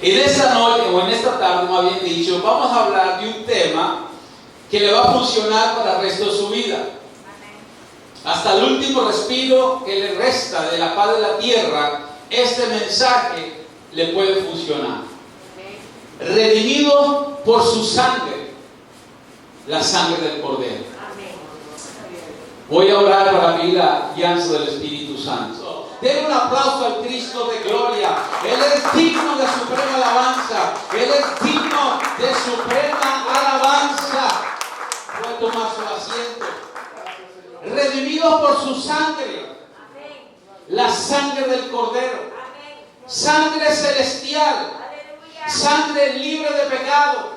En esta noche, o en esta tarde, más bien dicho, vamos a hablar de un tema que le va a funcionar para el resto de su vida. Hasta el último respiro que le resta de la paz de la tierra, este mensaje le puede funcionar. Redimido por su sangre, la sangre del Cordero. Voy a orar para pedir la guianza del Espíritu Santo. Den un aplauso al Cristo de gloria. Él es digno de suprema alabanza. Él es digno de suprema alabanza. Puede tomar su asiento. Redimidos por su sangre, la sangre del Cordero, sangre celestial, sangre libre de pecado,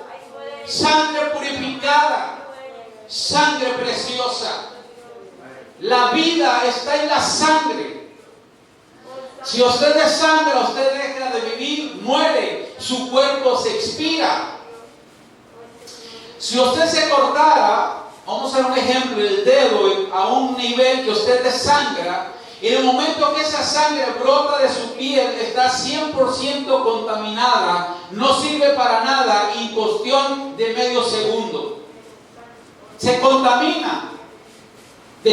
sangre purificada, sangre preciosa. La vida está en la sangre. Si usted desangra, usted deja de vivir, muere, su cuerpo se expira. Si usted se cortara, vamos a dar un ejemplo, el dedo a un nivel que usted desangra, en el momento que esa sangre brota de su piel, está 100% contaminada, no sirve para nada en cuestión de medio segundo. Se contamina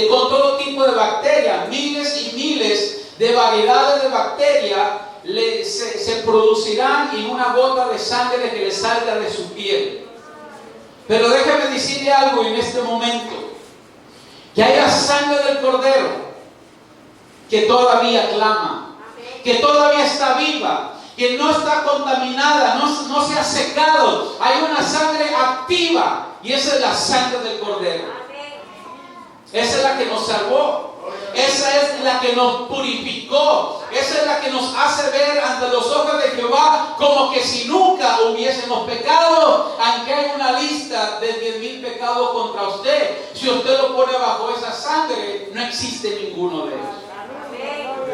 con todo tipo de bacterias, miles y miles de variedades de bacterias se producirán en una gota de sangre que le salga de su piel. Pero déjeme decirle algo en este momento, que hay la sangre del Cordero que todavía clama, que todavía está viva, que no está contaminada, no se ha secado. Hay una sangre activa y esa es la sangre del Cordero. Esa es la que nos salvó. Esa es la que nos purificó. Esa es la que nos hace ver ante los ojos de Jehová como que si nunca hubiésemos pecado, aunque hay una lista de 10,000 pecados contra usted. Si usted lo pone bajo esa sangre, no existe ninguno de ellos.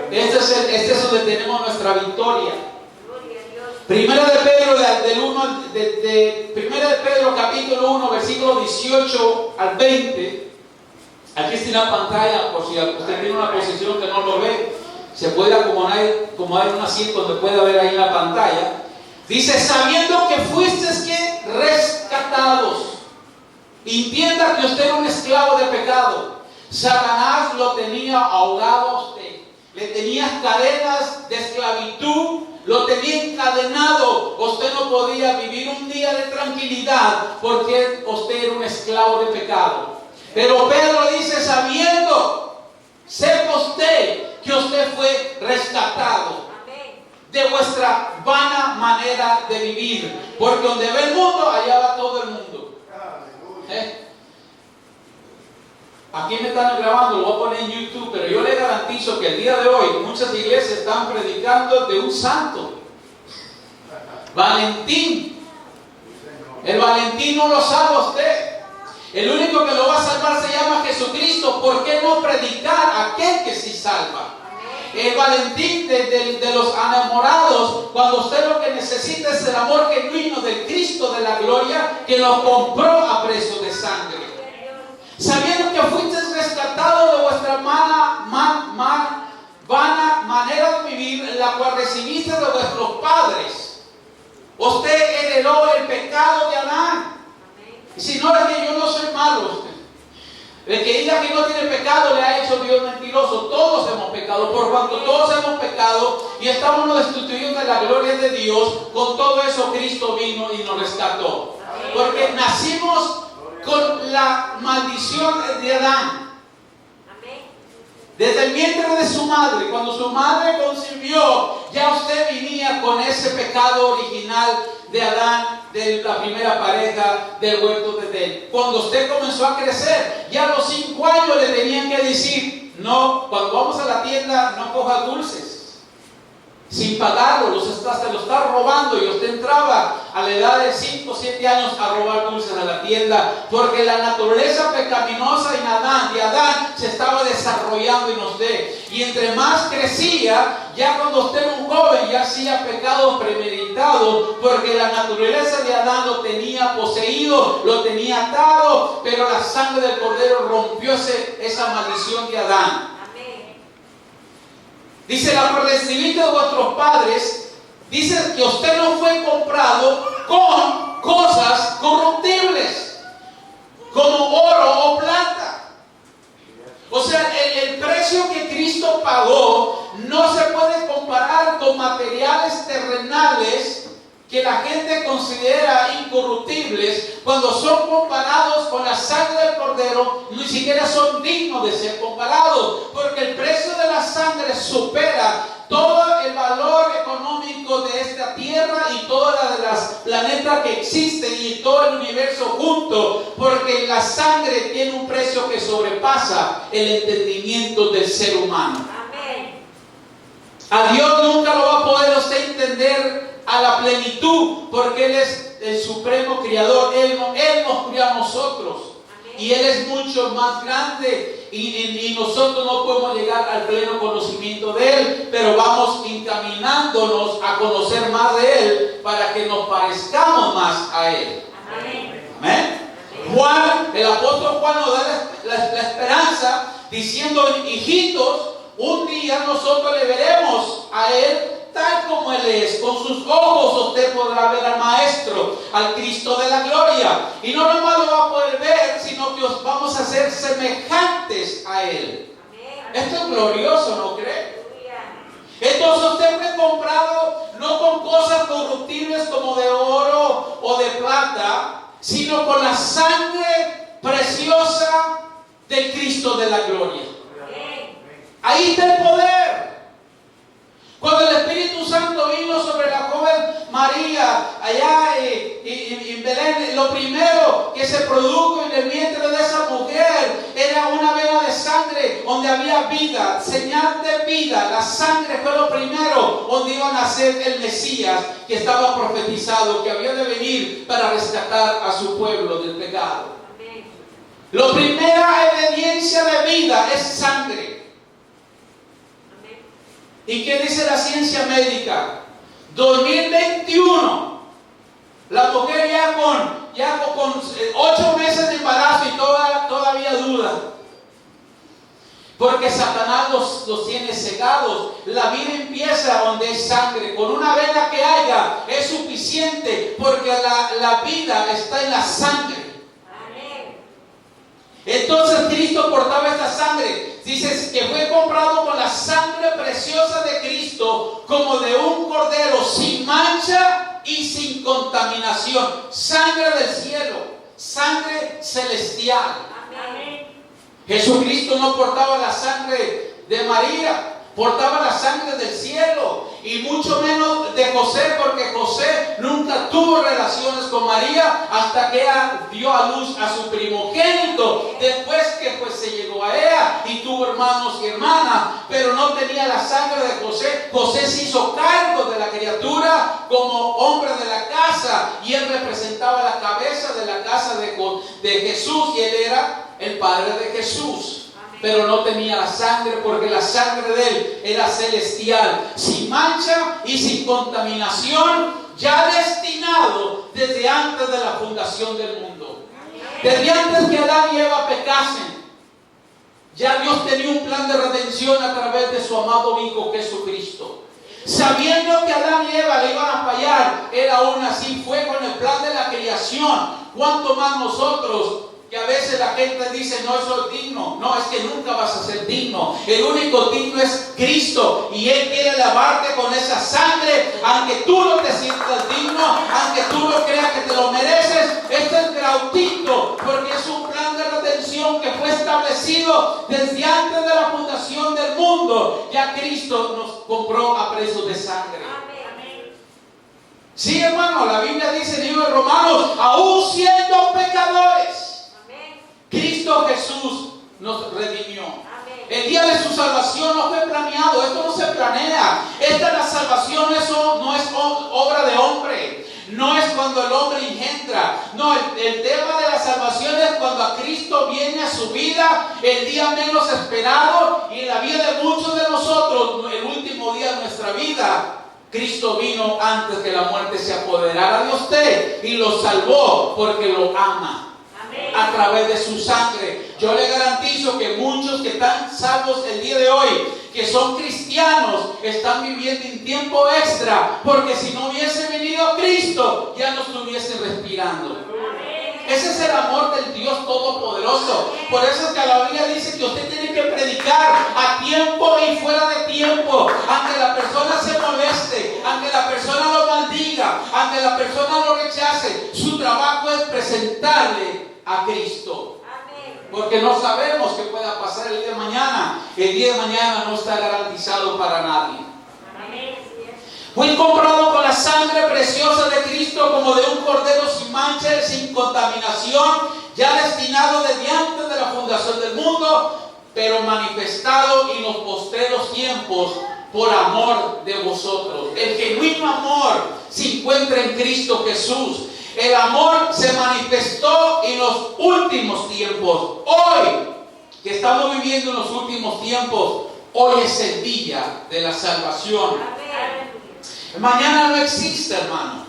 Este es donde tenemos nuestra victoria. Primera de Pedro capítulo 1, versículo 18 al 20. Aquí está en la pantalla, por si usted tiene una posición que no lo ve, se puede acomodar en un asiento donde pueda ver ahí en la pantalla. Dice, sabiendo que fuisteis que rescatados. Entienda que usted era un esclavo de pecado. Satanás lo tenía ahogado a usted. Le tenía cadenas de esclavitud, lo tenía encadenado. Usted no podía vivir un día de tranquilidad porque usted era un esclavo de pecado. Pero Pedro dice, sabiendo, sepa usted que usted fue rescatado de vuestra vana manera de vivir. Porque donde ve el mundo, allá va todo el mundo. Aquí me están grabando, lo voy a poner en YouTube, pero yo le garantizo que el día de hoy muchas iglesias están predicando de un santo, Valentín. El Valentín no lo salva usted. El único que lo va a salvar se llama Jesucristo. ¿Por qué no predicar a aquel que sí salva? El Valentín de los enamorados, cuando usted lo que necesita es el amor genuino del Cristo de la gloria, que lo compró a precio de sangre. Sabiendo que fuisteis rescatados de vuestra vana manera de vivir, la cual recibiste de vuestros padres. Usted heredó el pecado de Adán. Si no es que yo no soy malo, el que diga que no tiene pecado le ha hecho Dios mentiroso. Todos hemos pecado, por cuanto todos hemos pecado y estamos destituidos de la gloria de Dios. Con todo eso Cristo vino y nos rescató. Porque nacimos con la maldición de Adán. Desde el vientre de su madre, cuando su madre concibió, ya usted venía con ese pecado original de Adán, de la primera pareja del huerto de Edén. Cuando usted comenzó a crecer, ya a los 5 años le tenían que decir, no, cuando vamos a la tienda no coja dulces sin pagarlo, se lo está robando. Y usted entraba a la edad de 5 o 7 años a robar dulces a la tienda, porque la naturaleza pecaminosa de Adán se estaba desarrollando en usted. Y entre más crecía, ya cuando usted era un joven, ya hacía pecados premeditados, porque la naturaleza de Adán lo tenía poseído, lo tenía atado, pero la sangre del Cordero rompió esa maldición de Adán. Dice, la recibiste de vuestros padres, Dice que usted no fue comprado con cosas corruptibles, como oro o plata. O sea, el precio que Cristo pagó no se puede comparar con materiales terrenales que la gente considera incorruptibles. Cuando son comparados con la sangre del Cordero, ni siquiera son dignos de ser comparados, porque el precio de la sangre supera todo el valor económico de esta tierra y todas las planetas que existen y todo el universo junto, porque la sangre tiene un precio que sobrepasa el entendimiento del ser humano. Amén. A Dios nunca lo va a poder usted entender a la plenitud, porque Él es el supremo criador. Él nos crió a nosotros. Y Él es mucho más grande y nosotros no podemos llegar al pleno conocimiento de Él, pero vamos encaminándonos a conocer más de Él para que nos parezcamos más a Él. Amén. Amén. Juan, el apóstol Juan nos da la esperanza diciendo: hijitos, un día nosotros le veremos a Él tal como Él es. Con sus ojos usted podrá ver al Maestro, al Cristo de la gloria. Y no nomás lo va a poder ver, sino que os vamos a ser semejantes a Él. Esto es glorioso, ¿no cree? Entonces usted fue comprado no con cosas corruptibles como de oro o de plata, sino con la sangre preciosa del Cristo de la gloria. Ahí está el poder. Cuando el Espíritu Santo vino sobre la joven María allá en Belén, lo primero que se produjo en el vientre de esa mujer era una vena de sangre donde había vida, señal de vida. La sangre fue lo primero donde iba a nacer el Mesías, que estaba profetizado, que había de venir para rescatar a su pueblo del pecado. La primera evidencia de vida es sangre. ¿Y qué dice la ciencia médica? 2021, la mujer ya con 8 meses de embarazo y todavía duda. Porque Satanás los tiene cegados. La vida empieza donde hay sangre. Con una vena que haya es suficiente, porque la vida está en la sangre. Entonces Cristo portaba esta sangre. Dice que fue comprado con la sangre preciosa de Cristo, como de un cordero, sin mancha y sin contaminación. Sangre del cielo, sangre celestial. Amén. Jesucristo no portaba la sangre de María, portaba la sangre del cielo, y mucho menos de José, porque José nunca tuvo relaciones con María hasta que ella dio a luz a su primogénito. Después que se llegó a ella y tuvo hermanos y hermanas, pero no tenía la sangre de José. José se hizo cargo de la criatura como hombre de la casa, y él representaba la cabeza de la casa de Jesús, y él era el padre de Jesús. Pero no tenía la sangre, porque la sangre de él era celestial, sin mancha y sin contaminación, ya destinado desde antes de la fundación del mundo. Desde antes que Adán y Eva pecasen, ya Dios tenía un plan de redención a través de su amado Hijo Jesucristo. Sabiendo que Adán y Eva le iban a fallar, él aún así fue con el plan de la creación. ¿Cuánto más nosotros? Que a veces la gente dice: no soy digno. No, es que nunca vas a ser digno. El único digno es Cristo, y Él quiere lavarte con esa sangre, aunque tú no te sientas digno, aunque tú no creas que te lo mereces. Este es gratuito, porque es un plan de redención que fue establecido desde antes de la fundación del mundo. Ya Cristo nos compró a precio de sangre. Sí, hermano, la Biblia dice en el libro de Romanos: aún siendo pecadores, Cristo Jesús nos redimió. El día de su salvación no fue planeado. Esto no se planea. La salvación no es obra de hombre. No es cuando el hombre engendra. No, el tema de la salvación es cuando a Cristo viene a su vida, el día menos esperado, y en la vida de muchos de nosotros, el último día de nuestra vida. Cristo vino antes que la muerte se apoderara de usted, y lo salvó porque lo ama. A través de su sangre. Yo le garantizo que muchos que están salvos el día de hoy, que son cristianos, están viviendo en tiempo extra, porque si no hubiese venido Cristo, ya no estuviesen respirando. Ese es el amor del Dios Todopoderoso. Por eso es que la Biblia dice que usted tiene que predicar a tiempo y fuera de tiempo. Aunque la persona se moleste, aunque la persona lo maldiga, aunque la persona lo rechace, su trabajo es presentarle a Cristo. Porque no sabemos qué pueda pasar el día de mañana. El día de mañana no está garantizado para nadie. Fui comprado con la sangre preciosa de Cristo, como de un cordero sin mancha y sin contaminación, ya destinado desde antes de la fundación del mundo, pero manifestado en los postreros tiempos por amor de vosotros. El genuino amor se encuentra en Cristo Jesús. El amor se manifestó en los últimos tiempos. Hoy, que estamos viviendo en los últimos tiempos, hoy es el día de la salvación. Mañana no existe, hermano.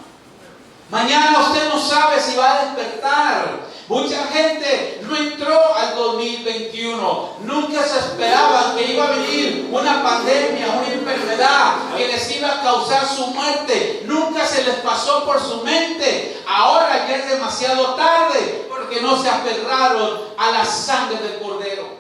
Mañana usted no sabe si va a despertar. Mucha gente no entró al 2021. Nunca se esperaban que iba a venir una pandemia, una enfermedad que les iba a causar su muerte. Nunca se les pasó por su mente. Ahora ya es demasiado tarde, porque no se aferraron a la sangre del Cordero.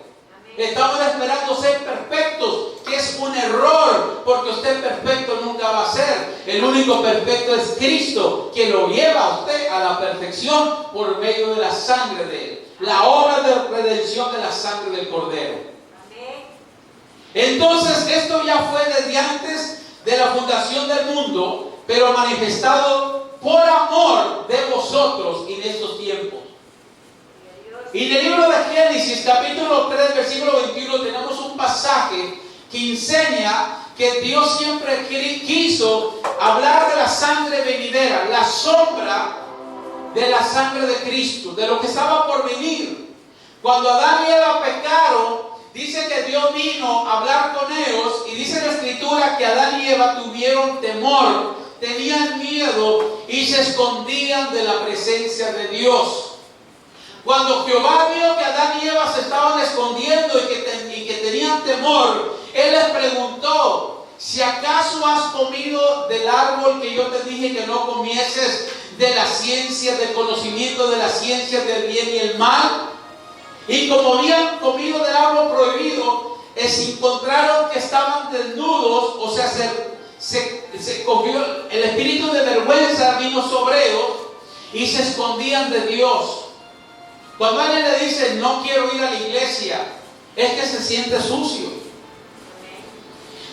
Estamos esperando ser perfectos, que es un error, porque usted perfecto nunca va a ser. El único perfecto es Cristo, que lo lleva a usted a la perfección por medio de la sangre de Él. La obra de redención de la sangre del Cordero. Entonces, esto ya fue desde antes de la fundación del mundo, pero manifestado por amor de vosotros en estos tiempos. Y en el libro de Génesis, capítulo 3, versículo 21, tenemos un pasaje que enseña que Dios siempre quiso hablar de la sangre venidera, la sombra de la sangre de Cristo, de lo que estaba por venir. Cuando Adán y Eva pecaron, dice que Dios vino a hablar con ellos, y dice la Escritura que Adán y Eva tuvieron temor, tenían miedo y se escondían de la presencia de Dios. Cuando Jehová vio que Adán y Eva se estaban escondiendo y que tenían temor, Él les preguntó: si acaso has comido del árbol que yo te dije que no comieses, de la ciencia, del conocimiento de la ciencia del bien y el mal. Y como habían comido del árbol prohibido, se encontraron que estaban desnudos, o sea, se cogió el espíritu de vergüenza, vino sobre ellos y se escondían de Dios. Cuando alguien le dice no quiero ir a la iglesia, es que se siente sucio.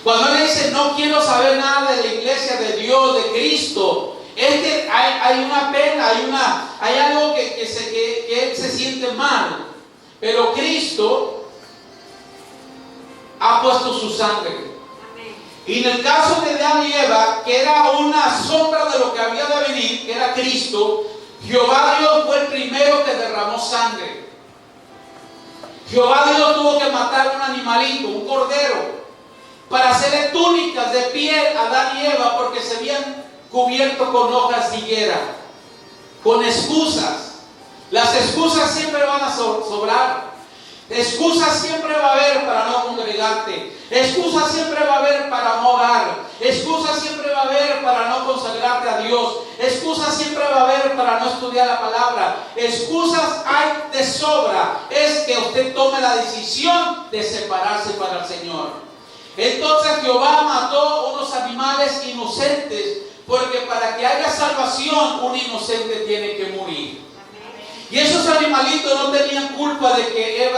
Cuando él dice no quiero saber nada de la iglesia, de Dios, de Cristo, es que hay una pena, hay algo que él se siente mal. Pero Cristo ha puesto su sangre. Y en el caso de Adán y Eva, que era una sombra de lo que había de venir, que era Cristo, Jehová Dios fue el primero que derramó sangre. Jehová Dios tuvo que matar un animalito, un cordero, para hacerle túnicas de piel a Adán y Eva, porque se habían cubierto con hojas de higuera, con excusas. Las excusas siempre van a sobrar. Excusas siempre va a haber para no congregarte. Excusas siempre va a haber para no orar. Excusas siempre va a haber para no consagrarte a Dios. Excusas siempre va a haber para no estudiar la palabra. Excusas hay de sobra. Es que usted tome la decisión de separarse para el Señor. Entonces Jehová mató unos animales inocentes, porque para que haya salvación un inocente tiene que morir. Y esos animalitos no tenían culpa de que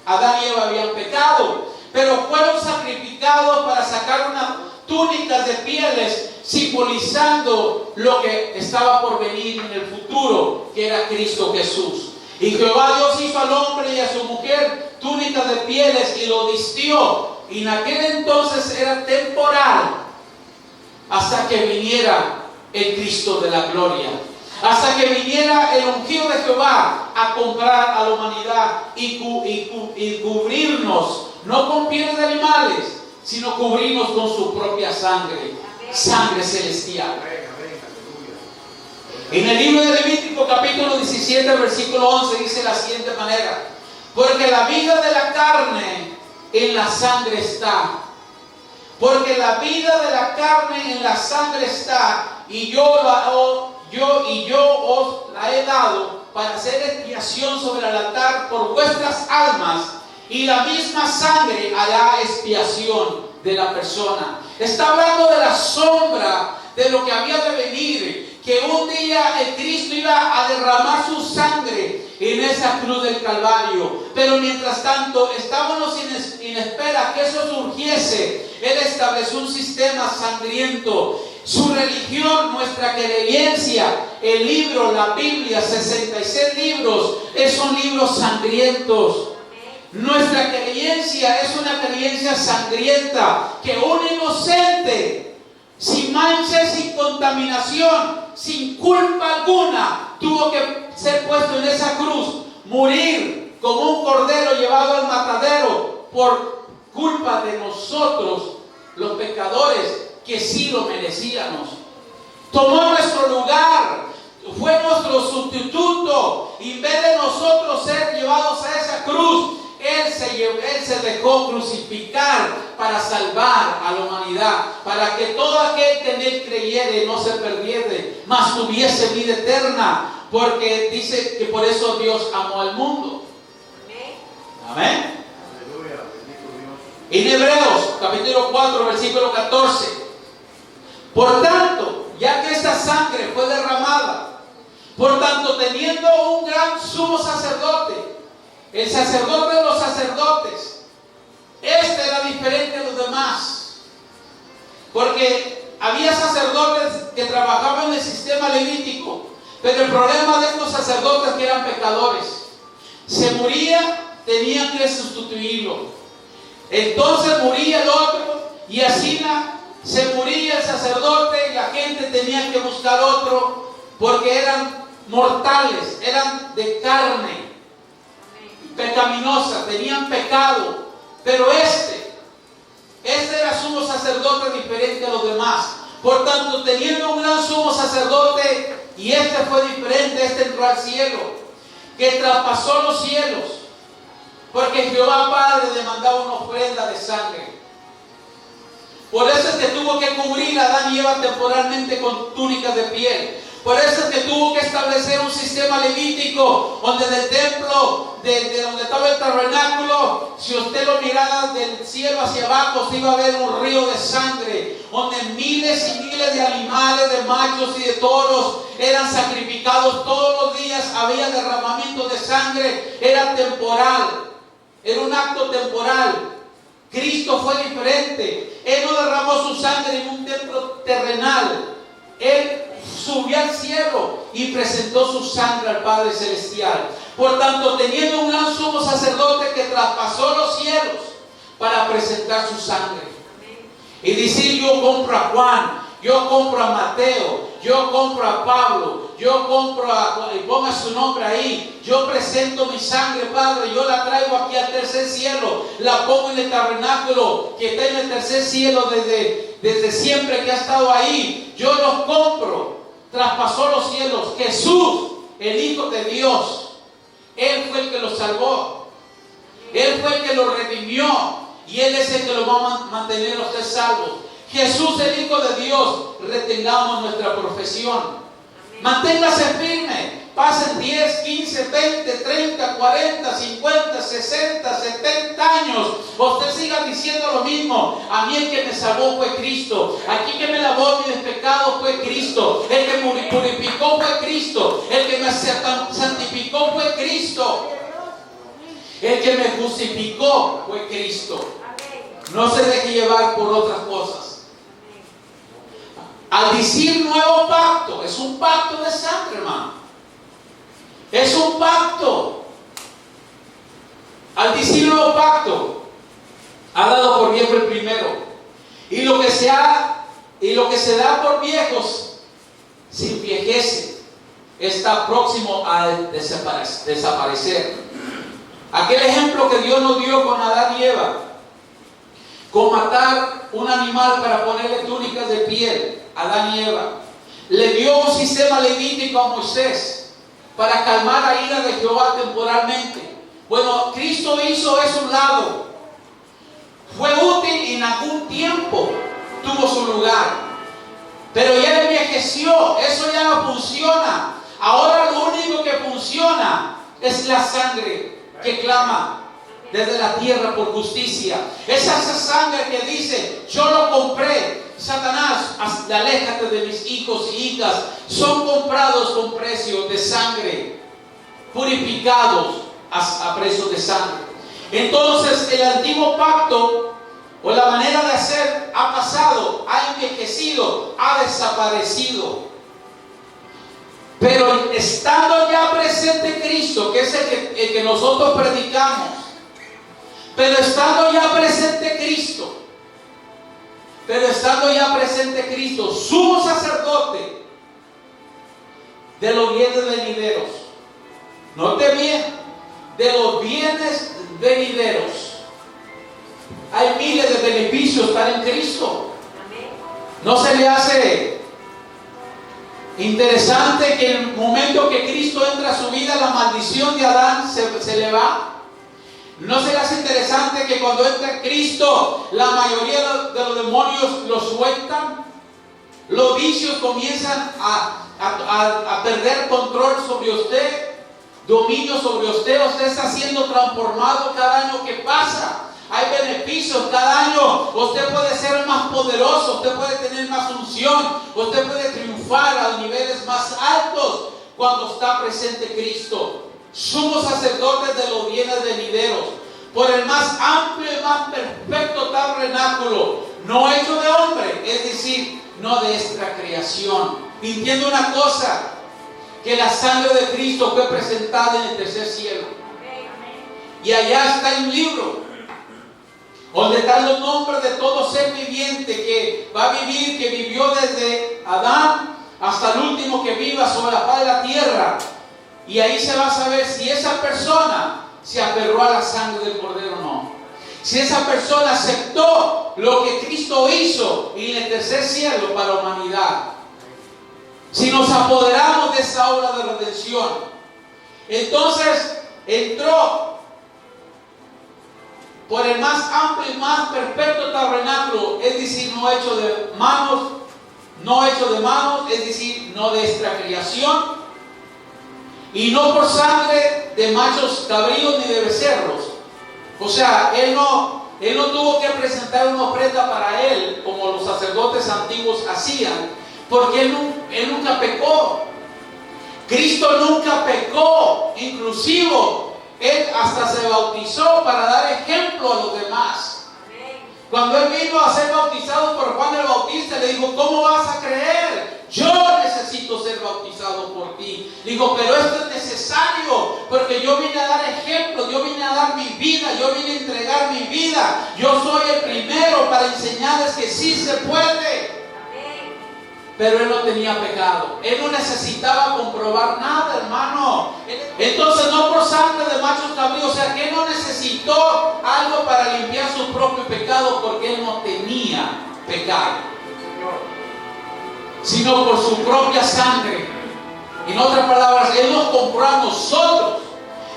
Adán y Eva habían pecado, pero fueron sacrificados para sacar unas túnicas de pieles, simbolizando lo que estaba por venir en el futuro, que era Cristo Jesús. Y Jehová Dios hizo al hombre y a su mujer túnicas de pieles y lo vistió. Y en aquel entonces era temporal, hasta que viniera el Cristo de la gloria. Hasta que viniera el ungido de Jehová a comprar a la humanidad y cubrirnos, no con pieles de animales, sino cubrirnos con su propia sangre, sangre celestial. En el libro de Levítico capítulo 17 versículo 11 dice de la siguiente manera: Porque la vida de la carne en la sangre está. Porque la vida de la carne en la sangre está, y yo os la he dado para hacer expiación sobre el altar por vuestras almas, y la misma sangre hará expiación de la persona. Está hablando de la sombra de lo que había de venir, que un día el Cristo iba a derramar su sangre en esa cruz del Calvario. Pero mientras tanto estábamos en espera que eso surgiese. Él estableció un sistema sangriento. Su religión, nuestra creencia, el libro, la Biblia, 66 libros, son libros sangrientos. Nuestra creencia es una creencia sangrienta, que un inocente, sin mancha, sin contaminación, sin culpa alguna, tuvo que ser puesto en esa cruz, morir como un cordero llevado al matadero por culpa de nosotros, los pecadores, que sí lo merecíamos. Tomó nuestro lugar, fue nuestro sustituto, y en vez de nosotros ser llevados a esa cruz, Él se dejó crucificar para salvar a la humanidad, para que todo aquel que en Él creyere no se perdiere, mas tuviese vida eterna, porque dice que por eso Dios amó al mundo. Amén. Aleluya. En Hebreos capítulo 4 versículo 14: por tanto, ya que esta sangre fue derramada, por tanto, teniendo un gran sumo sacerdote, el sacerdote de los sacerdotes, este era diferente a los demás, porque había sacerdotes que trabajaban en el sistema levítico, pero el problema de estos sacerdotes que eran pecadores, se moría, tenían que sustituirlo, entonces moría el otro, y así se moría el sacerdote y la gente tenía que buscar otro, porque eran mortales, eran de carne pecaminosa, tenían pecado. Pero este era sumo sacerdote diferente a los demás. Por tanto, teniendo un gran sumo sacerdote, y este fue diferente, este entró al cielo, que traspasó los cielos, porque Jehová Padre demandaba una ofrenda de sangre. Por eso es que tuvo que cubrir a Adán y Eva temporalmente con túnicas de piel. Por eso es que tuvo que establecer un sistema levítico, donde del templo, de donde estaba el tabernáculo, si usted lo mirara del cielo hacia abajo, se iba a ver un río de sangre, donde miles y miles de animales, de machos y de toros eran sacrificados todos los días. Había derramamiento de sangre, era temporal, era un acto temporal. Cristo fue diferente. Él no derramó su sangre en un templo terrenal. Él subió al cielo y presentó su sangre al Padre Celestial. Por tanto, teniendo un gran sumo sacerdote que traspasó los cielos para presentar su sangre. Y decir: yo compro a Juan, yo compro a Mateo, yo compro a Pablo, yo compro a... y ponga su nombre ahí. Yo presento mi sangre, Padre, yo la traigo aquí al tercer cielo, la pongo en el tabernáculo que está en el tercer cielo desde siempre que ha estado ahí. Yo los compro. Traspasó los cielos. Jesús, el Hijo de Dios, Él fue el que los salvó, Él fue el que los redimió, y Él es el que los va a mantener a ustedes salvos. Jesús, el Hijo de Dios, retengamos nuestra profesión. Manténgase firme. Pasen 10, 15, 20, 30, 40, 50, 60, 70 años. Usted siga diciendo lo mismo. A mí el que me salvó fue Cristo. Aquí que me lavó mis pecados fue Cristo. El que me purificó fue Cristo. El que me santificó fue Cristo. El que me justificó fue Cristo. No se deje llevar por otras cosas. Al decir nuevo pacto, es un pacto de sangre, hermano. Es un pacto. Al decir nuevo pacto, ha dado por viejo el primero. Y lo que se da por viejos se envejece. Está próximo a desaparecer. Aquel ejemplo que Dios nos dio con Adán y Eva, con matar un animal para ponerle túnicas de piel, Adán y Eva, le dio un sistema levítico a Moisés para calmar la ira de Jehová temporalmente. Bueno, Cristo hizo eso a un lado. Fue útil y en algún tiempo tuvo su lugar. Pero ya envejeció, eso ya no funciona. Ahora lo único que funciona es la sangre que clama desde la tierra por justicia. Es esa sangre que dice: yo lo compré. Satanás, aléjate de mis hijos y hijas. Son comprados con precio de sangre, purificados a precio de sangre. Entonces el antiguo pacto, o la manera de hacer, ha pasado, ha envejecido, ha desaparecido. Pero estando ya presente Cristo, que es el que nosotros predicamos, pero estando ya presente Cristo, sumo sacerdote de los bienes venideros. Note bien, de los bienes venideros. Hay miles de beneficios estar en Cristo. ¿No se le hace interesante que en el momento que Cristo entra a su vida, la maldición de Adán se le va? ¿No se le hace interesante que cuando entra Cristo, la mayoría de los demonios lo sueltan? Los vicios comienzan a perder control sobre usted, dominio sobre usted. Usted está siendo transformado cada año que pasa. Hay beneficios cada año. Usted puede ser más poderoso, usted puede tener más unción, usted puede triunfar a niveles más altos cuando está presente Cristo. Somos sacerdotes de los bienes venideros, por el más amplio y más perfecto tabernáculo, no hecho de hombre, es decir, no de esta creación. Entiendo una cosa, que la sangre de Cristo fue presentada en el tercer cielo. Y allá está un libro donde están los nombres de todo ser viviente que va a vivir, que vivió desde Adán hasta el último que viva sobre la faz de la tierra. Y ahí se va a saber si esa persona se aferró a la sangre del Cordero o no. Si esa persona aceptó lo que Cristo hizo en el tercer cielo para la humanidad. Si nos apoderamos de esa obra de redención. Entonces entró por el más amplio y más perfecto tabernáculo, es decir, no hecho de manos, es decir, no de esta creación, y no por sangre de machos cabríos ni de becerros. O sea, él no tuvo que presentar una ofrenda para él, como los sacerdotes antiguos hacían, porque él nunca pecó. Cristo nunca pecó, inclusive él hasta se bautizó para dar ejemplo a los demás. Cuando él vino a ser bautizado por Juan el Bautista, le dijo: ¿cómo vas a creer? Yo necesito ser bautizado por ti. Digo, pero esto es necesario, porque yo vine a dar ejemplo, yo vine a dar mi vida, yo vine a entregar mi vida. Yo soy el primero para enseñarles que sí se puede. Pero él no tenía pecado. Él no necesitaba comprobar nada, hermano. Entonces, no por sangre de machos cabríos, o sea, que él no necesitó algo para limpiar su propio pecado, porque él no tenía pecado, sino por su propia sangre. En otras palabras, él nos compró a nosotros,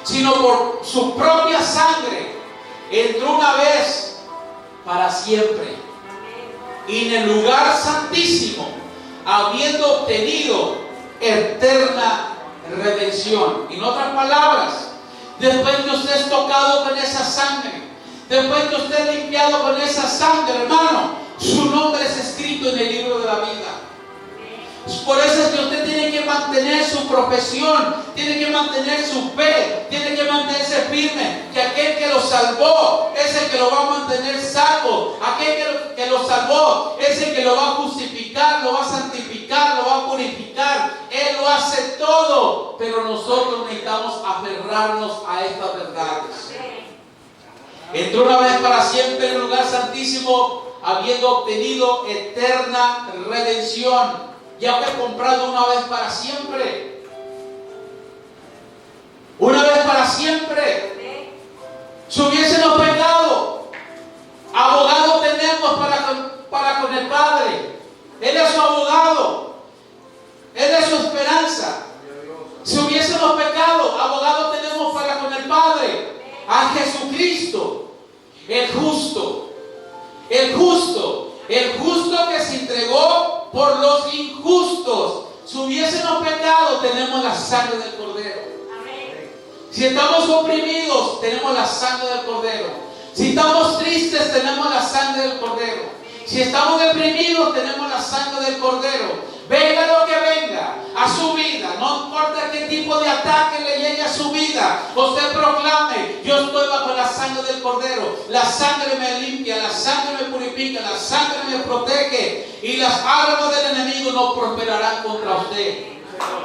sino por su propia sangre. Entró una vez para siempre, y en el lugar santísimo, habiendo obtenido eterna redención. En otras palabras, después que usted es tocado con esa sangre, después que usted es limpiado con esa sangre, hermano, su nombre es escrito en el libro de la vida. Por eso es que usted tiene que mantener su profesión, tiene que mantener su fe, tiene que mantenerse firme, que aquel que lo salvó es el que lo va a mantener salvo. Aquel que lo salvó es el que lo va a justificar, lo va a santificar, lo va a purificar. Él lo hace todo, pero nosotros necesitamos aferrarnos a estas verdades. Entró una vez para siempre en el lugar santísimo, habiendo obtenido eterna redención. Ya fue comprado una vez para siempre. Una vez para siempre. Si hubiésemos pecado, abogado tenemos para con el Padre. Él es su abogado. Él es su esperanza. Si hubiésemos pecado, abogado tenemos para con el Padre. a Jesucristo, el justo, el justo, el justo que se entregó por los injustos. Si hubiésemos pecado, tenemos la sangre del Cordero. Si estamos oprimidos, tenemos la sangre del Cordero. Si estamos tristes, tenemos la sangre del Cordero. Si estamos deprimidos, tenemos la sangre del Cordero. Venga lo que venga a su vida, no importa qué tipo de ataque le llegue a su vida, usted proclame: yo estoy bajo la sangre del Cordero. La sangre me limpia, la sangre me purifica, la sangre me protege, y las armas del enemigo no prosperarán contra usted.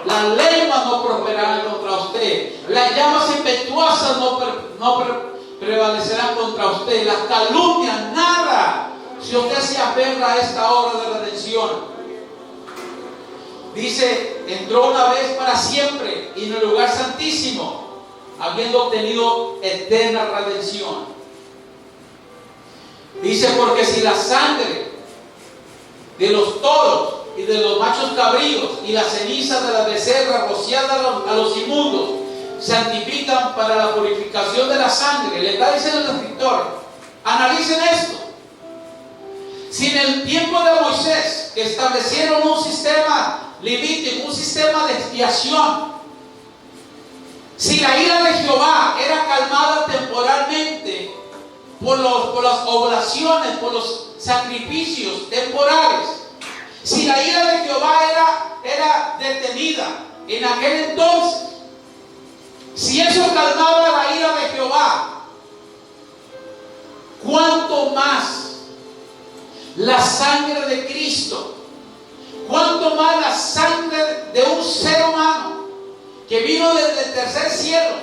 Las lenguas no prosperarán contra usted. Las llamas impetuosas no prevalecerán contra usted. Las calumnias, nada. Si usted se aferra a esta obra de redención. Dice: entró una vez para siempre y en el lugar santísimo, habiendo obtenido eterna redención. Dice: porque si la sangre de los toros y de los machos cabríos y la ceniza de la becerra rociada a los inmundos santifican para la purificación de la sangre. Le está diciendo el escritor: analicen esto. Si en el tiempo de Moisés, que establecieron un sistema levítico, un sistema de expiación, si la ira de Jehová era calmada temporalmente por las oblaciones, por los sacrificios temporales, si la ira de Jehová era detenida en aquel entonces, si eso calmaba la ira de Jehová, ¿cuánto más la sangre de Cristo? ¿Cuánto más la sangre de un ser humano que vino desde el tercer cielo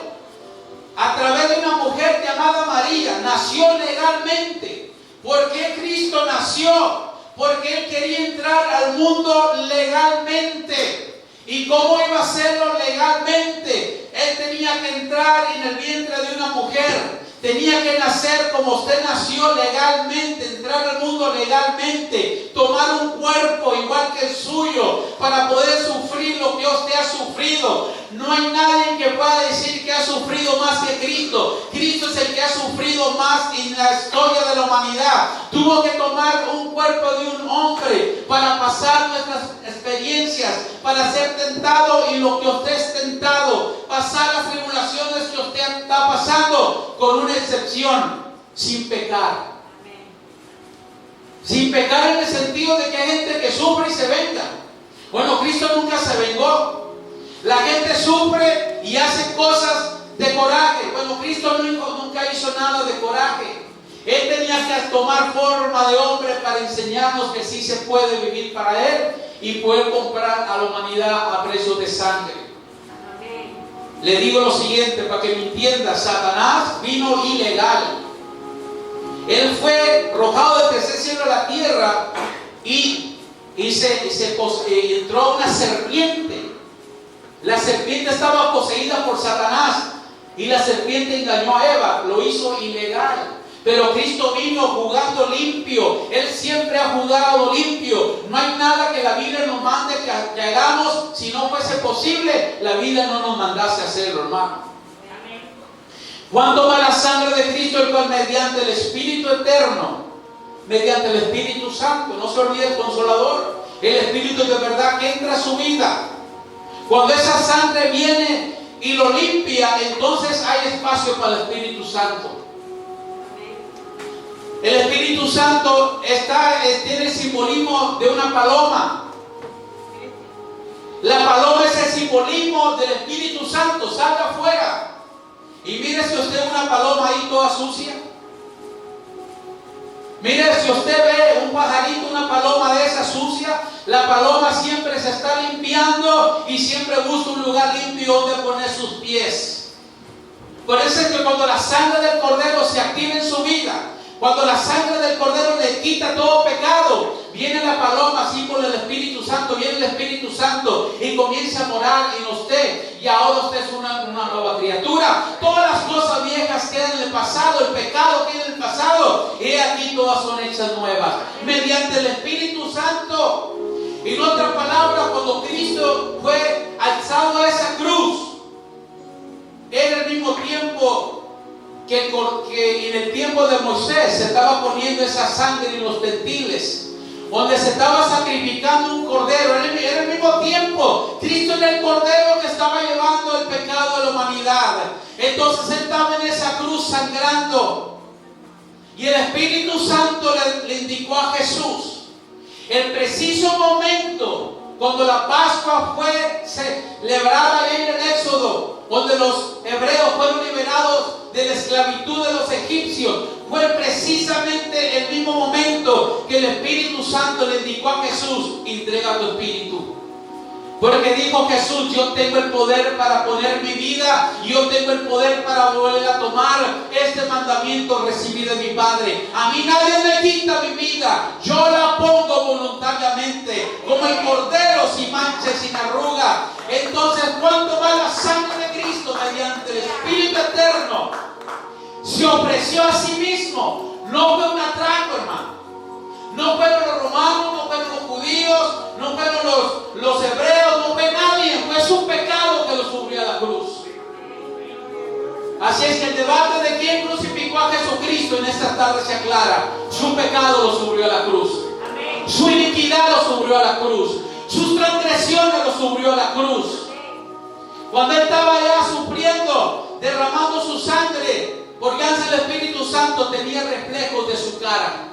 a través de una mujer llamada María? Nació legalmente. ¿Por qué Cristo nació? Porque Él quería entrar al mundo legalmente. ¿Y cómo iba a hacerlo legalmente? Él tenía que entrar en el vientre de una mujer. Tenía que nacer como usted nació legalmente, entrar al mundo legalmente, tomar un cuerpo igual que el suyo para poder sufrir lo que usted ha sufrido. No hay nadie que pueda decir que ha sufrido más que Cristo. Cristo es el que ha sufrido más en la historia de la humanidad. Tuvo que tomar un cuerpo de un hombre para pasar nuestras experiencias, para ser tentado y lo que usted es tentado, pasar las tribulaciones que usted está pasando, con una excepción: sin pecar. Sin pecar en el sentido de que hay gente que sufre y se venga. Bueno, Cristo nunca se vengó. La gente sufre y hace cosas de coraje. Bueno, Cristo nunca hizo nada de coraje. Él tenía que tomar forma de hombre para enseñarnos que sí se puede vivir para Él y poder comprar a la humanidad a precio de sangre. Le digo lo siguiente para que me entienda: Satanás vino ilegal. Él fue arrojado del tercer cielo a la tierra y entró una serpiente. La serpiente estaba poseída por Satanás y la serpiente engañó a Eva, lo hizo ilegal. Pero Cristo vino jugando limpio. Él siempre ha jugado limpio. No hay nada que la Biblia nos mande que hagamos. Si no fuese posible, la Biblia no nos mandase a hacerlo, hermano. ¿Cuánto va la sangre de Cristo, el cual mediante el Espíritu eterno, mediante el Espíritu Santo, no se olvide el Consolador, el Espíritu de verdad que entra a su vida? Cuando esa sangre viene y lo limpia, entonces hay espacio para el Espíritu Santo. El Espíritu Santo tiene el simbolismo de una paloma. La paloma es el simbolismo del Espíritu Santo. Salga afuera y mire si usted una paloma ahí toda sucia. Mire si usted ve un pajarito, una paloma de esa sucia. La paloma siempre se está limpiando y siempre busca un lugar limpio donde poner sus pies. Por eso es que cuando la sangre del Cordero se activa en su vida, cuando la sangre del Cordero le quita todo pecado, viene la paloma así con el Espíritu Santo, viene el Espíritu Santo y comienza a morar en usted. Y ahora usted es una nueva criatura. Todas las cosas viejas quedan en el pasado, el pecado queda en el pasado. Y aquí todas son hechas nuevas. Mediante el Espíritu Santo. En otras palabras, cuando Cristo fue alzado a esa cruz, era al mismo tiempo que tiempo de Moisés se estaba poniendo esa sangre en los tendiles, donde se estaba sacrificando un cordero. Era el mismo tiempo. Cristo era el cordero que estaba llevando el pecado de la humanidad. Entonces él estaba en esa cruz sangrando. Y el Espíritu Santo le indicó a Jesús el preciso momento cuando la Pascua fue celebrada en el Éxodo, donde los hebreos fueron liberados de la esclavitud de los egipcios. Fue precisamente el mismo momento que el Espíritu Santo le indicó a Jesús: entrega tu espíritu. Porque dijo Jesús: yo tengo el poder para poner mi vida, y yo tengo el poder para volver a tomar este mandamiento recibido de mi Padre. A mí nadie me quita mi vida, yo la pongo voluntariamente, como el cordero sin mancha y sin arruga. Entonces, ¿cuánto va la sangre de Cristo mediante el Espíritu Eterno? Se ofreció a sí mismo. No fue un atraco, hermano. No fueron los romanos, no fueron los judíos, no fueron los hebreos, no fue nadie. Fue su pecado que lo subió a la cruz. Así es que el debate de quién crucificó a Jesucristo en esta tarde se aclara. Su pecado lo subió a la cruz. Su iniquidad lo subió a la cruz. Sus transgresiones lo subió a la cruz. Cuando él estaba allá sufriendo, derramando su sangre, porque antes el Espíritu Santo tenía reflejos de su cara.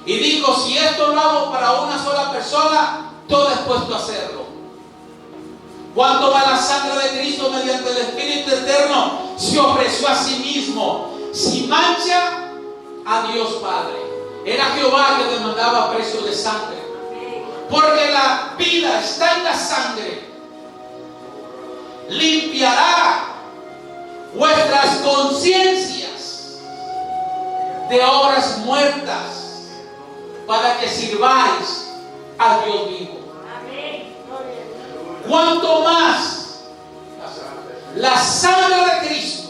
Y dijo: si esto lo hago para una sola persona, todo dispuesto a hacerlo. Cuando va la sangre de Cristo mediante el Espíritu Eterno, se ofreció a sí mismo, sin mancha, a Dios Padre. Era Jehová que demandaba precio de sangre. Porque la vida está en la sangre. Limpiará vuestras conciencias de obras muertas, para que sirváis a Dios vivo. Cuanto más la sangre de Cristo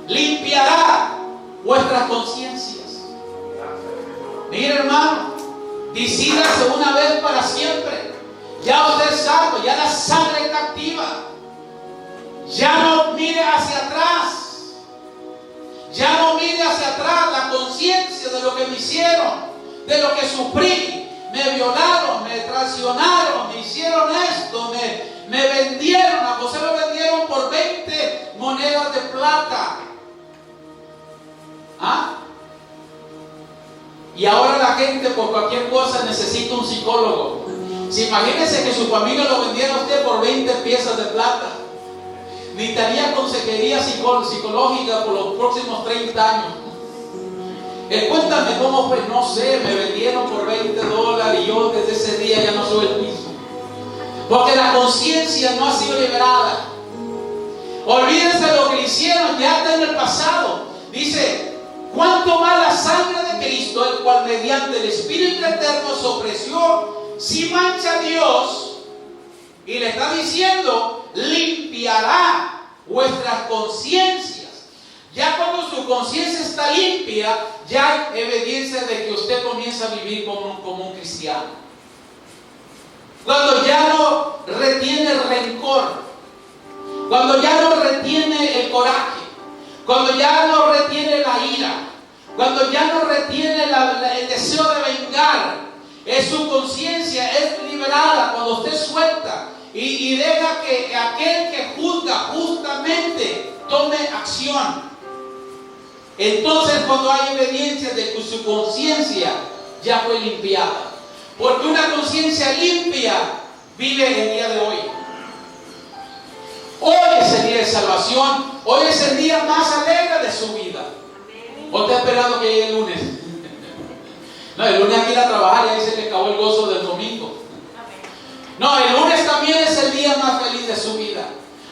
limpiará vuestras conciencias. Mire, hermano, decídase una vez para siempre. Ya usted es salvo, ya la sangre está activa. Ya no mire hacia atrás. Ya no mire hacia atrás la conciencia de lo que me hicieron, de lo que sufrí. Me violaron, me traicionaron, me hicieron esto, me vendieron. A José lo vendieron por 20 monedas de plata. ¿Ah? Y ahora la gente por cualquier cosa necesita un psicólogo. Si imagínense que su familia lo vendiera a usted por 20 piezas de plata. Necesitaría consejería psicológica por los próximos 30 años. Cuéntame cómo fue. No sé, me vendieron por $20 y yo desde ese día ya no soy el mismo. Porque la conciencia no ha sido liberada. Olvídense de lo que le hicieron, ya está en el pasado. Dice: cuánto más la sangre de Cristo, el cual mediante el Espíritu Eterno se ofreció sin mancha a Dios. Y le está diciendo: limpiará vuestras conciencias. Ya cuando su conciencia está limpia, ya hay evidencia de que usted comienza a vivir como un cristiano. Cuando ya no retiene el rencor, cuando ya no retiene el coraje, cuando ya no retiene la ira, cuando ya no retiene el deseo de vengar, su conciencia es liberada. Cuando usted suelta y deja que aquel que juzga justamente tome acción. Entonces, cuando hay evidencia de que su conciencia ya fue limpiada, porque una conciencia limpia vive el día de hoy. Hoy es el día de salvación, hoy es el día más alegre de su vida. ¿O está esperando que llegue el lunes? No, el lunes hay que ir a trabajar y ahí se le acabó el gozo del domingo. No, el lunes también es el día más feliz de su vida,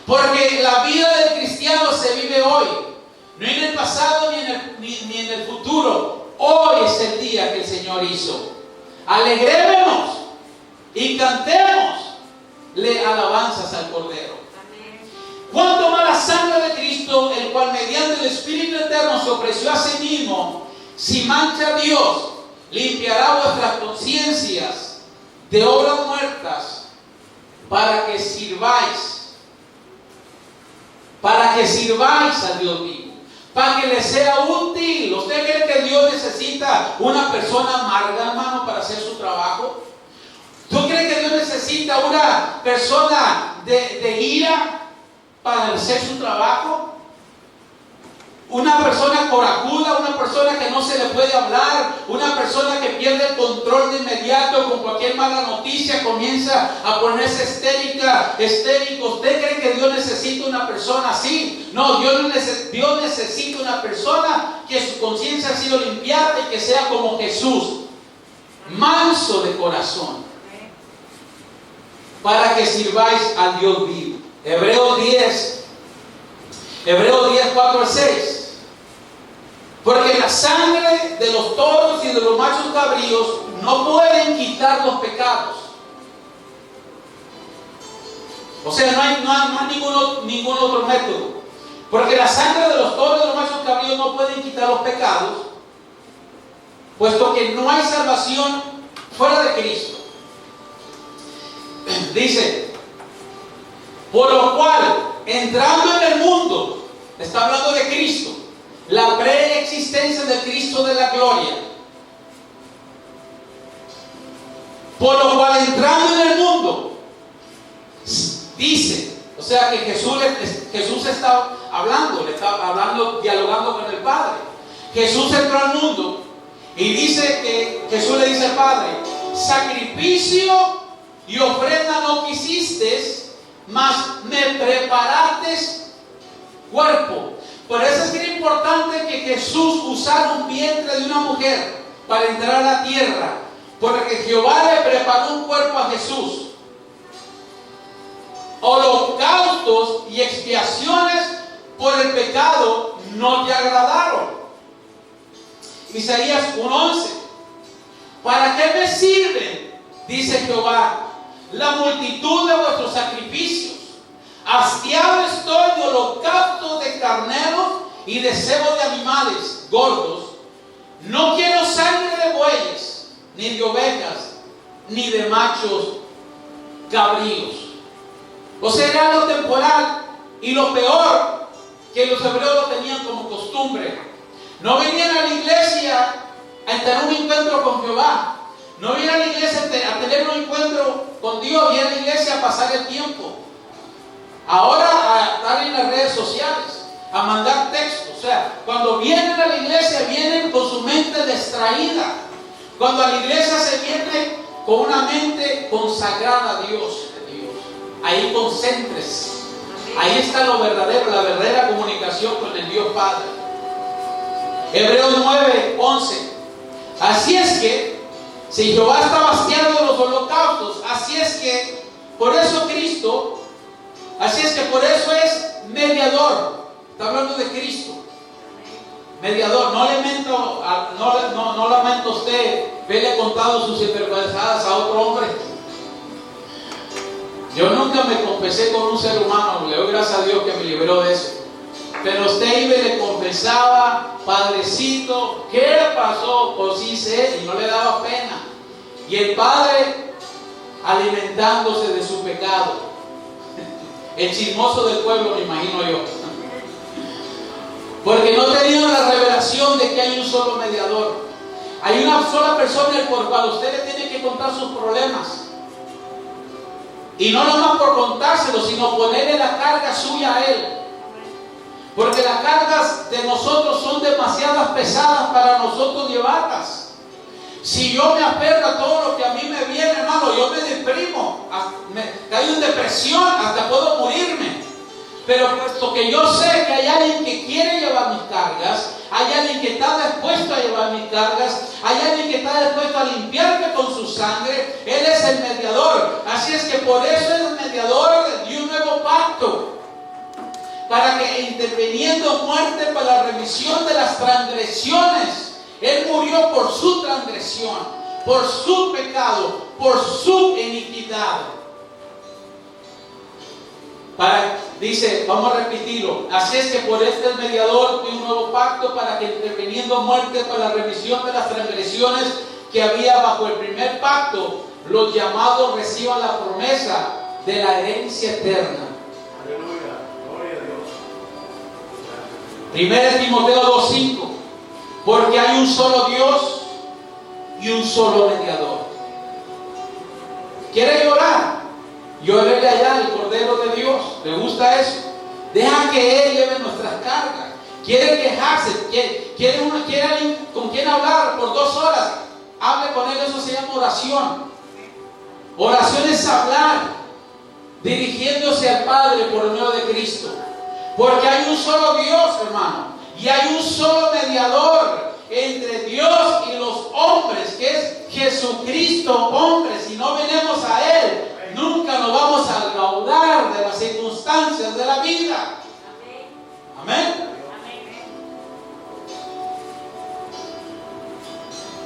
porque la vida del cristiano se vive hoy. No en el pasado ni en el futuro. Hoy es el día que el Señor hizo. Alegrémonos y cantémosle alabanzas al Cordero. Cuanto más la sangre de Cristo, el cual mediante el Espíritu Eterno se ofreció a sí mismo, sin mancha a Dios, limpiará vuestras conciencias de obras muertas, para que sirváis a Dios vivo. para que le sea útil. ¿Usted cree que Dios necesita una persona amarga, hermano, para hacer su trabajo? ¿Tú crees que Dios necesita una persona de ira para hacer su trabajo? Una persona corajuda, una persona que no se le puede hablar, una persona que pierde el control de inmediato con cualquier mala noticia, comienza a ponerse histérico. ¿Usted cree que Dios necesita una persona así? No, Dios necesita una persona que su conciencia ha sido limpiada y que sea como Jesús, manso de corazón, para que sirváis al Dios vivo. Hebreos 10, 4 al 6. Porque la sangre de los toros y de los machos cabríos no pueden quitar los pecados. O sea, no hay ningún otro método. Porque la sangre de los toros y de los machos cabríos no pueden quitar los pecados, puesto que no hay salvación fuera de Cristo. Dice, por lo cual, entrando en el mundo, está hablando de Cristo, la preexistencia de Cristo de la gloria. Por lo cual, entrando en el mundo, dice, o sea que Jesús está hablando, dialogando con el Padre. Jesús entró al mundo y dice que Jesús le dice al Padre: sacrificio y ofrenda no quisiste, mas me preparaste cuerpo. Por eso es que era importante que Jesús usara un vientre de una mujer para entrar a la tierra, porque Jehová le preparó un cuerpo a Jesús. Holocaustos y expiaciones por el pecado no te agradaron. Isaías 1:11. ¿Para qué me sirven, dice Jehová, la multitud de vuestros sacrificios? Hastiado estoy de holocaustos de carneros y de cebo de animales gordos. No quiero sangre de bueyes, ni de ovejas, ni de machos cabríos. O sea, era algo temporal. Y lo peor, que los hebreos lo tenían como costumbre. No venían a la iglesia a tener un encuentro con Jehová. No venían a la iglesia a tener un encuentro con Dios. Venían a la iglesia a pasar el tiempo. Ahora a estar en las redes sociales, a mandar textos. O sea, cuando vienen a la iglesia, vienen con su mente distraída. Cuando a la iglesia se viene con una mente consagrada a Dios. Ahí concéntrese. Ahí está lo verdadero, la verdadera comunicación con el Dios Padre. Hebreos 9:11. Así es que, si Jehová está hastiado de los holocaustos, así es que por eso es mediador. Está hablando de Cristo. Mediador. No lamenta usted verle contado sus sinvergüenzadas a otro hombre. Yo nunca me confesé con un ser humano, le doy gracias a Dios que me liberó de eso. Pero usted iba y le confesaba: Padrecito, ¿qué pasó? Pues sí sé, y no le daba pena. Y el Padre alimentándose de su pecado. El chismoso del pueblo, me imagino yo. Porque no tenían la revelación de que hay un solo mediador. Hay una sola persona por cual usted le tiene que contar sus problemas. Y no nomás por contárselo, sino ponerle la carga suya a Él. Porque las cargas de nosotros son demasiadas pesadas para nosotros llevarlas. Si yo me aferro a todo lo que a mí me viene, hermano, yo me deprimo, me caigo en depresión, hasta puedo morirme. Pero puesto que yo sé que hay alguien que quiere llevar mis cargas, hay alguien que está dispuesto a llevar mis cargas, hay alguien que está dispuesto a limpiarme con su sangre, Él es el mediador. Así es que por eso es el mediador de un nuevo pacto, para que interviniendo muerte para la remisión de las transgresiones. Él murió por su transgresión, por su pecado, por su iniquidad. Dice, vamos a repetirlo. Así es que por este mediador de un nuevo pacto, para que interviniendo muerte para la remisión de las transgresiones que había bajo el primer pacto, los llamados reciban la promesa de la herencia eterna. Aleluya, gloria a Dios. 1 Timoteo 2:5. Porque hay un solo Dios y un solo mediador. ¿Quiere llorar? Llórele allá el Cordero de Dios. ¿Le gusta eso? Deja que Él lleve nuestras cargas. Quiere quejarse, quiere alguien con quien hablar por 2 horas. Hable con Él, eso se llama oración. Oración es hablar, dirigiéndose al Padre por medio de Cristo. Porque hay un solo Dios, hermano, y hay un solo mediador entre Dios y los hombres, que es Jesucristo, hombre. Si no venimos a Él, nunca nos vamos a laudar de las circunstancias de la vida. Amén.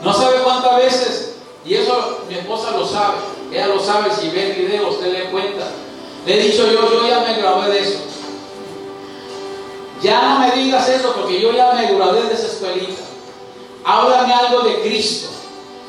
No sabe cuántas veces, y eso mi esposa lo sabe, ella lo sabe, si ve el video usted le cuenta. Le he dicho yo ya me gradué de eso. Ya no me digas eso porque yo ya me gradué de esa escuelita. Háblame algo de Cristo.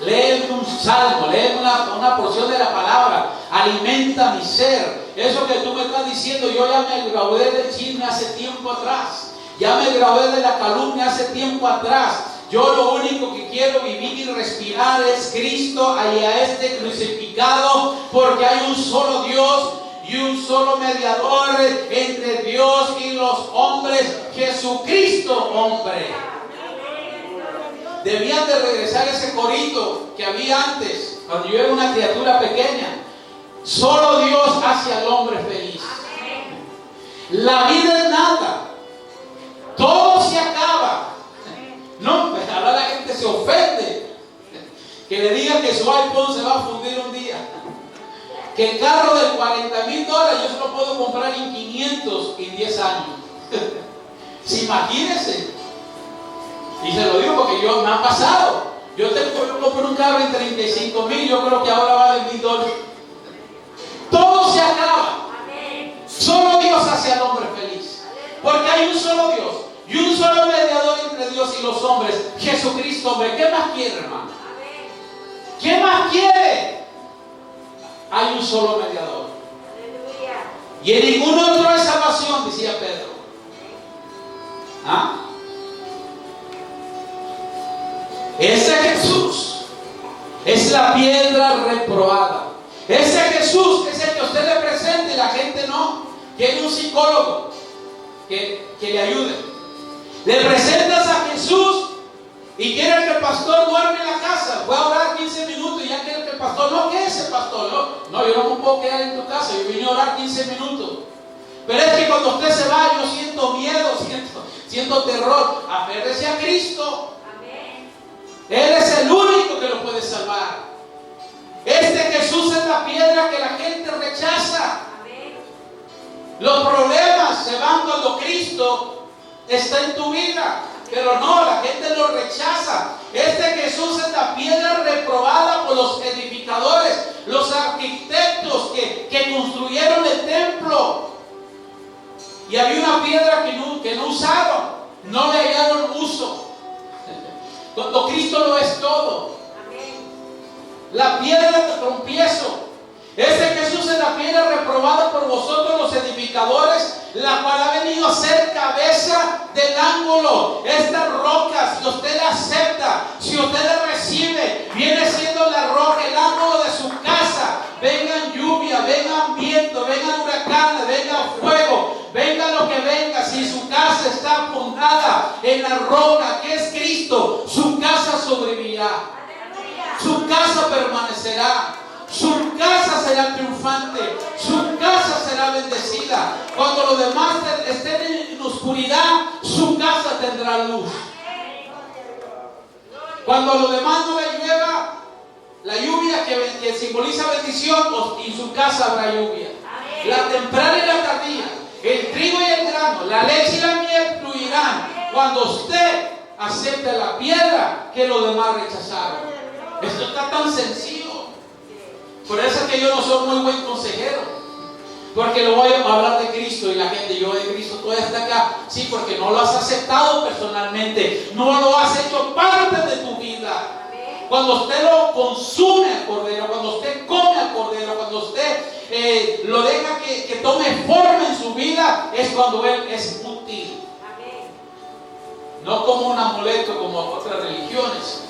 Léeme un salmo, léeme una porción de la palabra. Alimenta mi ser. Eso que tú me estás diciendo, yo ya me gradué del chisme hace tiempo atrás. Ya me gradué de la calumnia hace tiempo atrás. Yo lo único que quiero vivir y respirar es Cristo y a este crucificado, porque hay un solo Dios y un solo mediador entre Dios y los hombres, Jesucristo, hombre. Debían de regresar ese corito que había antes, cuando yo era una criatura pequeña. Solo Dios hace al hombre feliz. La vida es nada. Todo se acaba. No, ahora la gente se ofende. Que le digan que su iPhone se va a fundir un día. Que el carro de $40,000 yo se lo puedo comprar en 500 en 10 años. ¿Se imagínense? Y se lo digo porque me ha pasado. Yo compré un carro en 35,000, yo creo que ahora vale $1,000. Todo se acaba. Solo Dios hace al hombre feliz. Porque hay un solo Dios y un solo mediador entre Dios y los hombres, Jesucristo, hombre. ¿Qué más quiere, hermano? ¿Qué más quiere? Hay un solo mediador. Y en ningún otro hay salvación, decía Pedro. ¿Ah? Ese Jesús es la piedra reprobada. Ese Jesús es el que usted le presenta y la gente no. Quiere un psicólogo que le ayude. Le presentas a Jesús y quiere que el pastor duerme en la casa. Voy a orar 15 minutos y ya quiere que el pastor. No, ¿qué es el pastor? No, yo no me puedo quedar en tu casa. Yo vine a orar 15 minutos. Pero es que cuando usted se va, yo siento miedo, siento terror. Aférrese a Cristo. Él es el único que lo puede salvar. Este Jesús es la piedra que la gente rechaza. Los problemas se van cuando Cristo está en tu vida. Pero no, la gente lo rechaza. Este Jesús es la piedra reprobada por los edificadores, los arquitectos que construyeron el templo. Y había una piedra que no usaron, no le hallaron uso. Cuando Cristo lo es todo. La piedra de tropiezo. Este Jesús es la piedra reprobada por vosotros los edificadores, la cual ha venido a ser cabeza del ángulo. Esta roca, si usted la acepta, si usted la recibe, viene siendo la roca, el ángulo de su casa. Vengan lluvia, vengan viento, vengan huracanes, venga fuego, venga lo que venga. Si su casa está fundada en la roca que es Cristo, su casa sobrevivirá. Su casa permanecerá. Su casa será triunfante. Su casa será bendecida. Cuando los demás estén en oscuridad, su casa tendrá luz. Cuando los demás no le llueva, la lluvia que simboliza bendición, en su casa habrá lluvia. La temprana y la tardía, el trigo y el grano, la leche y la miel fluirán cuando usted acepte la piedra que los demás rechazaron. Esto está tan sencillo. Por eso es que yo no soy muy buen consejero, porque le voy a hablar de Cristo y la gente, yo de Cristo todavía está acá. Sí, porque no lo has aceptado personalmente, no lo has hecho parte de tu vida. Cuando usted lo consume al Cordero, cuando usted come al Cordero, cuando usted lo deja que tome forma en su vida, es cuando Él es útil. no como un amuleto como otras religiones.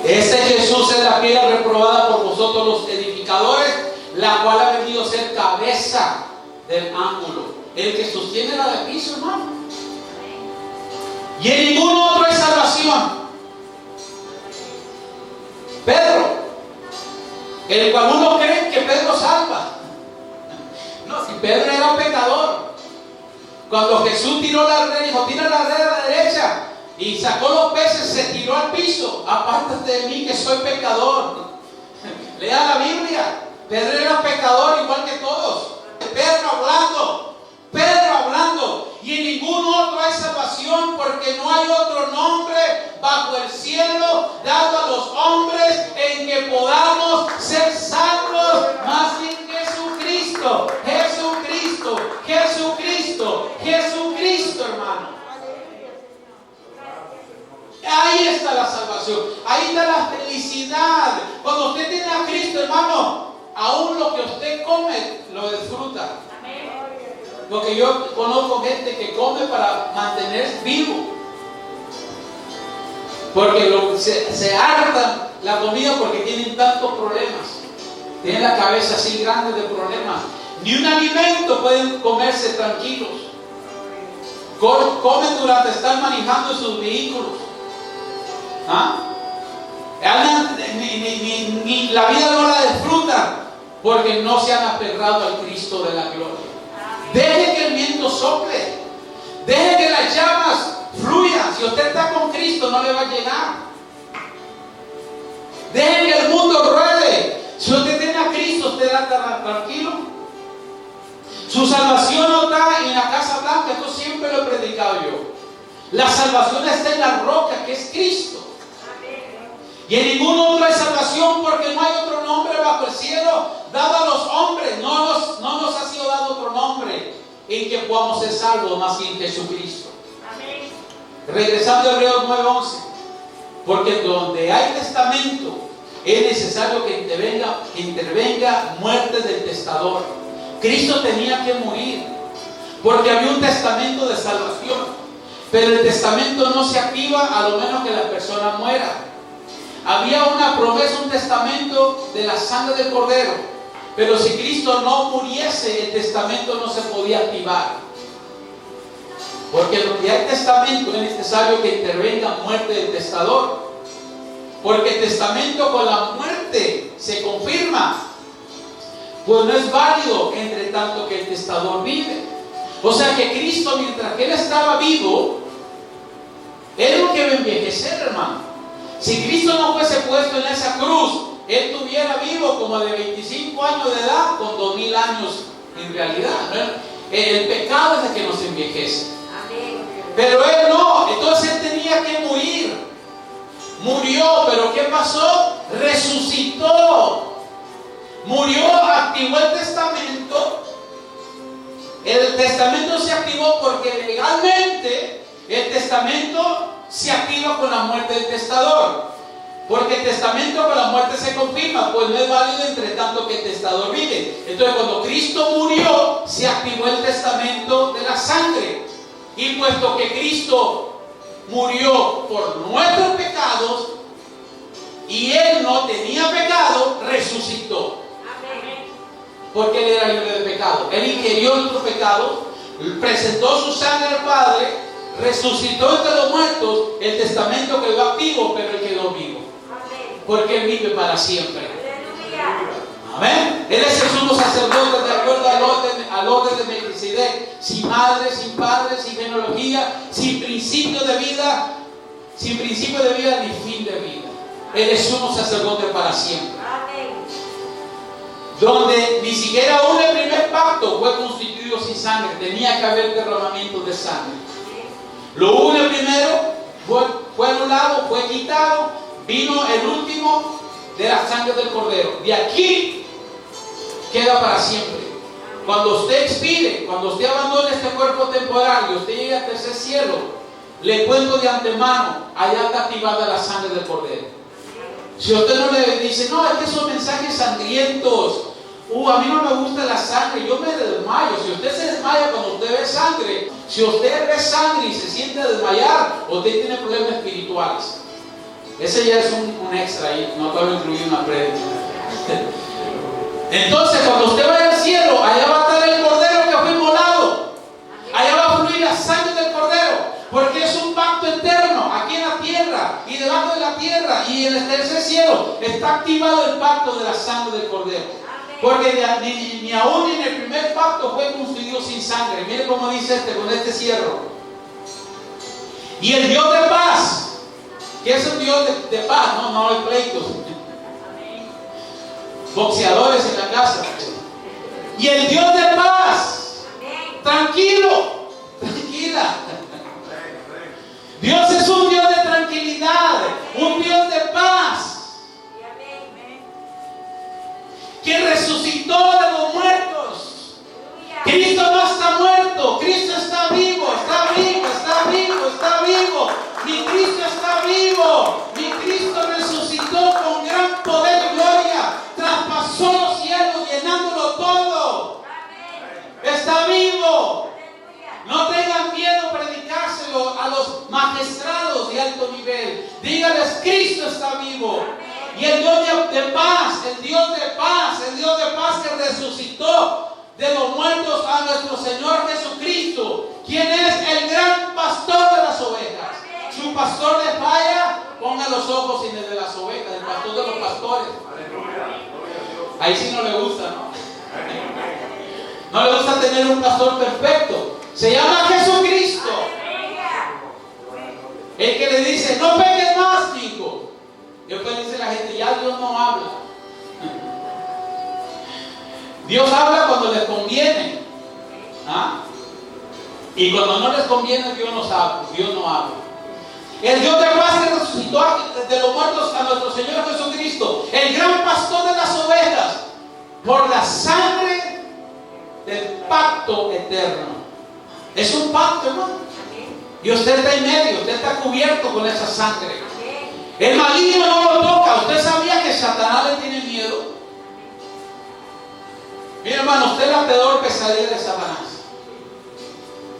Este Jesús es la piedra reprobada por vosotros los edificadores, la cual ha venido a ser cabeza del ángulo. El que sostiene la de piso, hermano. Y en ningún otro hay salvación. Pedro, el cual uno cree que Pedro salva. No, si Pedro era pecador. Cuando Jesús tiró la red, dijo: tira la red a la derecha, y sacó los peces, se tiró al piso. Apártate de mí, que soy pecador. Lea la Biblia. Pedro era pecador igual que todos. Pedro hablando, y en ningún otro hay salvación, porque no hay otro nombre bajo el cielo dado a los hombres en que podamos ser salvos, más que en Jesucristo. Jesucristo, hermano. Ahí está la salvación, ahí está la felicidad. Cuando usted tiene a Cristo, hermano, aún lo que usted come lo disfruta. Porque yo conozco gente que come para mantenerse vivo, porque se hartan la comida porque tienen tantos problemas, tienen la cabeza así grande de problemas. Ni un alimento pueden comerse tranquilos. Comen durante estar manejando sus vehículos. Ni la vida no la disfrutan porque no se han aferrado al Cristo de la gloria. Deje que el viento sople, deje que las llamas fluyan. Si usted está con Cristo, no le va a llegar. Deje que el mundo ruede. Si usted tiene a Cristo, usted anda tranquilo. Su salvación no está en la Casa Blanca. Esto siempre lo he predicado yo. La salvación está en la roca, que es Cristo. Y en ningún otro hay salvación, porque no hay otro nombre bajo el cielo dado a los hombres. No nos ha sido dado otro nombre en que podamos ser salvos más que en Jesucristo. Amén. Regresando a Hebreos 9:11. Porque donde hay testamento es necesario que intervenga muerte del testador. Cristo tenía que morir porque había un testamento de salvación, pero el testamento no se activa a lo menos que la persona muera. Había una promesa, un testamento de la sangre del Cordero, pero si Cristo no muriese, el testamento no se podía activar. Porque donde hay testamento es necesario que intervenga muerte del testador, porque el testamento con la muerte se confirma, pues no es válido entre tanto que el testador vive. O sea que Cristo, mientras que Él estaba vivo, Él no quiere envejecer, hermano. Si Cristo no fuese puesto en esa cruz, Él estuviera vivo como de 25 años de edad, con 2000 años en realidad, ¿no? El pecado es el que nos envejece. Pero Él no, entonces Él tenía que morir. Murió, pero ¿qué pasó? Resucitó. Murió, activó el testamento. El testamento se activó porque legalmente el testamento se activa con la muerte del testador. Porque el testamento con la muerte se confirma, pues no es válido entre tanto que el testador vive. Entonces, cuando Cristo murió, se activó el testamento de la sangre. Y puesto que Cristo murió por nuestros pecados y Él no tenía pecado, resucitó. Porque Él era libre de pecado. Él ingirió nuestros pecados, presentó su sangre al Padre, resucitó entre los muertos. El testamento quedó activo, pero Él quedó vivo. Porque Él vive para siempre. Amén. Él es el sumo sacerdote de acuerdo al orden de Melquisedec, sin madre, sin padre, sin genealogía, sin principio de vida ni fin de vida. Él es sumo sacerdote para siempre. Donde ni siquiera aún el primer pacto fue constituido sin sangre, tenía que haber derramamiento de sangre. Lo hubo el primero, fue anulado, fue quitado, vino el último de la sangre del Cordero. De aquí queda para siempre. Cuando usted expire, cuando usted abandone este cuerpo temporal y usted llegue al tercer cielo, le cuento de antemano, allá está activada la sangre del Cordero. Si usted no le dice, no, es que son mensajes sangrientos, A mí no me gusta la sangre, yo me desmayo. Si usted se desmaya cuando usted ve sangre, si usted ve sangre y se siente desmayar, usted tiene problemas espirituales. Ese ya es un extra ahí, no puedo incluir una prédica. Entonces, cuando usted vaya al cielo, allá va a estar el cordero que fue inmolado. Allá va a fluir la sangre del cordero, porque es un pacto eterno aquí en la tierra y debajo de la tierra y en el tercer cielo. Está activado el pacto de la sangre del cordero. Porque ni aún en el primer pacto fue construido sin sangre. Mire cómo dice con este cierro. Y el Dios de paz, que es un Dios de paz, no hay pleitos, boxeadores en la casa. Y el Dios de paz, tranquilo, tranquila. Dios es un Dios de tranquilidad, un Dios de paz, que resucitó de los muertos. Cristo no está muerto, Cristo está vivo, está vivo, está vivo, está vivo. Mi Cristo está vivo, mi Cristo resucitó con gran poder y gloria, traspasó los cielos llenándolo todo. Está vivo. No tengan miedo predicárselo a los magistrados de alto nivel. Dígales, Cristo está vivo. Y el Dios de paz, el Dios de paz, el Dios de paz que resucitó de los muertos a nuestro Señor Jesucristo, quien es el gran pastor de las ovejas. Su pastor le falla, ponga los ojos en el de las ovejas, el pastor de los pastores. Ahí sí no le gusta, ¿no? No le gusta tener un pastor perfecto. Se llama Jesucristo. El que le dice, no peques más, hijo. Y después dice la gente, ya Dios no habla. Dios habla cuando les conviene. ¿Ah? Y cuando no les conviene, Dios no habla. El Dios de paz que resucitó de los muertos a nuestro Señor Jesucristo, el gran pastor de las ovejas, por la sangre del pacto eterno. Es un pacto, hermano. Y usted está en medio, usted está cubierto con esa sangre. El maligno no lo toca. ¿Usted sabía que Satanás le tiene miedo? Mire, hermano, usted es la peor pesadilla de Satanás.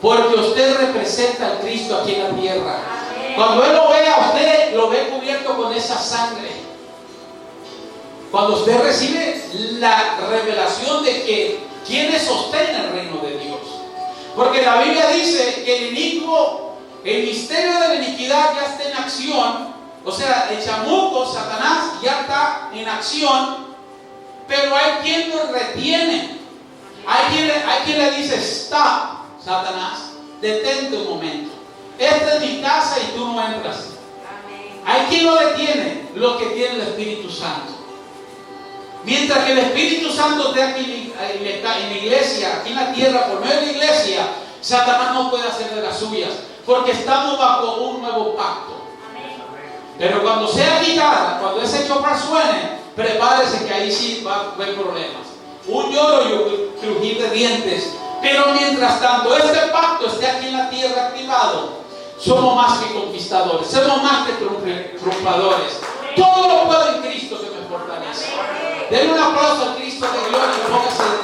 Porque usted representa al Cristo aquí en la tierra. Cuando Él lo vea, usted lo ve cubierto con esa sangre. Cuando usted recibe la revelación de que quienes sostienen el reino de Dios. Porque la Biblia dice que el misterio de la iniquidad ya está en acción. O sea, el chamuco, Satanás, ya está en acción, pero hay quien lo retiene. Hay quien le dice, stop, Satanás, detente un momento. Esta es mi casa y tú no entras. Hay quien lo detiene, lo que tiene el Espíritu Santo. Mientras que el Espíritu Santo esté aquí en la iglesia, aquí en la tierra, por medio de la iglesia, Satanás no puede hacer de las suyas, porque estamos bajo un nuevo pacto. Pero cuando sea quitada, cuando ese chofar suene, prepárese que ahí sí va a haber problemas. Un lloro y un crujir de dientes. Pero mientras tanto, este pacto esté aquí en la tierra activado, somos más que conquistadores, somos más que triunfadores. Todo lo puedo en Cristo que me fortalece. Denle un aplauso al Cristo de gloria y póngase de